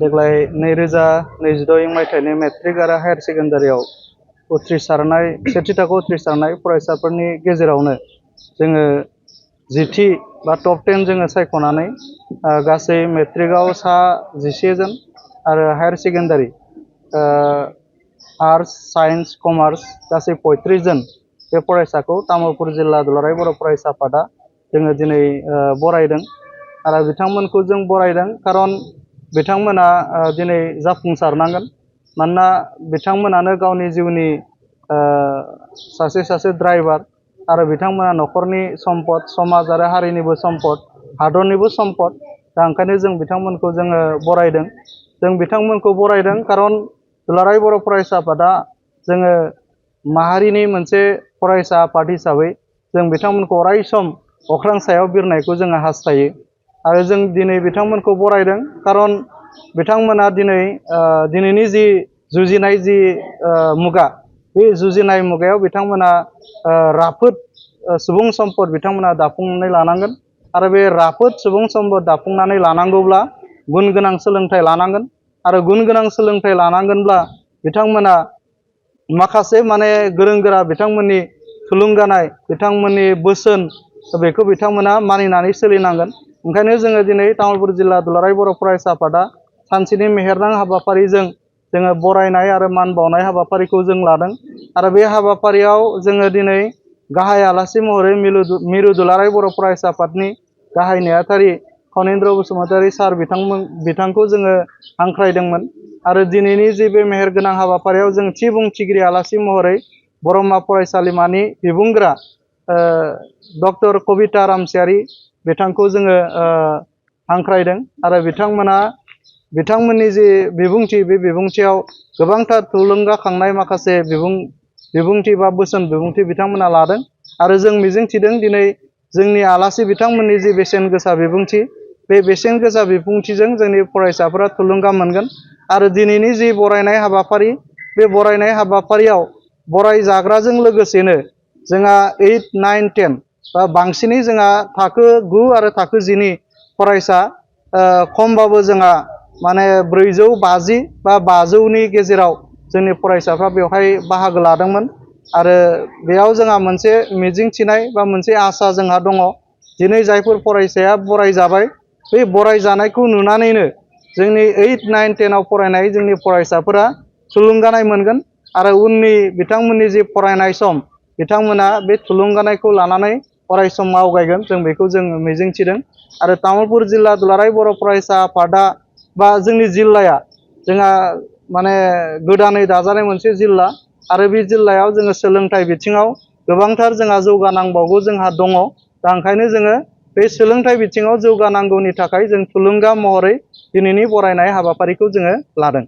देग्लाय 2026 मायथाइनि मेट्रिक आरो हायार सेकेन्डारियाव उथ्रिसारनाय सेथि थाखोआव उथ्रिसारनाय फरायसाफोरनि गेजेरावनो जोङो जिथि बा टप 10 जोङो सायख'नानै गासै मेट्रिकआव सा 11 जन आरो higher secondary arts science commerce गासै 35 जन बे फरायसाखौ तामुलपुर जिल्ला दुलाराय बर' फरायसा आफादा जोङो दिनै बरायदों आरो बिथांमोनखौ जों बरायदों खारन बिथांमोना दिनै जाफुंसारनांगोन मानोना बिथांमोनानो गावनि जिउनि सासे ड्राइभार आरो बिथांमोना न'खरनि सम्पद समाज आरो हारिनिबो सम्पद हादरनिबो सम्पद दा ओंखायनो जों बिथांमोनखौ जोङो बरायदों जों बिथांमोनखौ बरायदों खारन दुलाराय बर' फरायसा आफादा जोङो माहारिनि मोनसे फरायसा आफाद हिसाबै जों बिथांमोनखौ अराय सम अख्रां सायाव बिरनायखौ जोङो हास्थायो आरो जों दिनै बिथांमोनखौ बरायदों खारन बिथांमोना दिनैनि जि जुजिनाय जि मुगा बे जुजिनाय मुगायाव बिथांमोना राफोद सुबुं सम्पद बिथांमोना दाफुंनानै लानांगोन आरो बे राफोद सुबुं सम्पद दाफुंनानै लानांगौब्ला गुन गोनां सोलोंथाइ लानांगोन आरो गुन गोनां सोलोंथाइ लानांगोनब्ला बिथांमोना माखासे गोरों गोरा बिथांमोननि थुलुंगानाय बिथांमोननि बोसोन बेखौ बिथांमोना मानिनानै सोलिनांगोन ओंखायनो जोङो दिनै तामुलपुर जिल्ला दुलाराय बर' फरायसा आफादा सानसेनि मेहेरनां हाबाफारिजों जोङो बरायनाय आरो मान बावनाय हाबाफारिखौ जों लादों आरो बे हाबाफारियाव जोङो दिनै गाहाय आलासि महरै मिरु दुलाराय बर' फरायसा आफादनि गाहाय नेहाथारि खनिन्द्र बसुमतारी सार बिथांखौ जोङो हांख्रायदोंमोन आरो दिनैनि जे बे मेहेरगोनां हाबाफारियाव जों थि बुंथिगिरि आलासि महरै बरमा फरायसालिमानि बिबुंग्रा डक्टर कबिता रामसियारि बिथांखौ जोङो हांख्रायदों आरो बिथांमोननि जे बिबुंथि बे बिबुंथियाव गोबांथार थुलुंगाखांनाय माखासे बिबुंथि बा बोसोन बिबुंथि बिथांमोना लादों आरो जों मिजिंथिदों दिनै जोंनि आलासि बिथांमोननि जि बेसेन गोसा बिबुंथि बे बेसेन गोसा बिबुंथिजों जोंनि फरायसाफोरा थुलुंगा मोनगोन आरो दिनैनि जि बरायनाय हाबाफारि बे बरायनाय हाबाफारियाव बरायजाग्राजों लोगोसेनो जोंहा 8, 9, 10 बा बांसिनै जोंहा थाखो 9 आरो थाखो 10 नि फरायसा खमबाबो जोंहा 450 बा 500नि गेजेराव जोंनि फरायसाफ्रा बेवहाय बाहागो लादोंमोन आरो बेयाव जोंहा मोनसे मिजिंथिनाय बा मोनसे आसा जोंहा दङ दिनै जायफोर फरायसाया बरायजाबाय बे बरायजानायखौ नुनानैनो जोंनि 8, 9, 10 आव फरायनाय जोंनि फरायसाफोरा थुलुंगानाय मोनगोन आरो उननि बिथांमोननि जि फरायनाय सम बिथांमोना बे थुलुंगानायखौ लानानै अराय सम आवगायगोन जों बेखौ जों मिजिंथिदों आरो तामुलपुर जिल्ला दुलाराय बर' फरायसा आफादा बा जोंनि जिल्लाया जोंहा गोदानै दाजानाय मोनसे जिल्ला आरो बे जिल्लायाव जोङो सोलोंथाइ बिथिङाव गोबांथार जोंहा जौगानांबावगौ जोंहा दङ दा ओंखायनो जोङो बे सोलोंथाइ बिथिङाव जौगानांगौनि थाखाय जों थुलुंगा महरै दिनैनि बरायनाय हाबाफारिखौ जोङो लादों।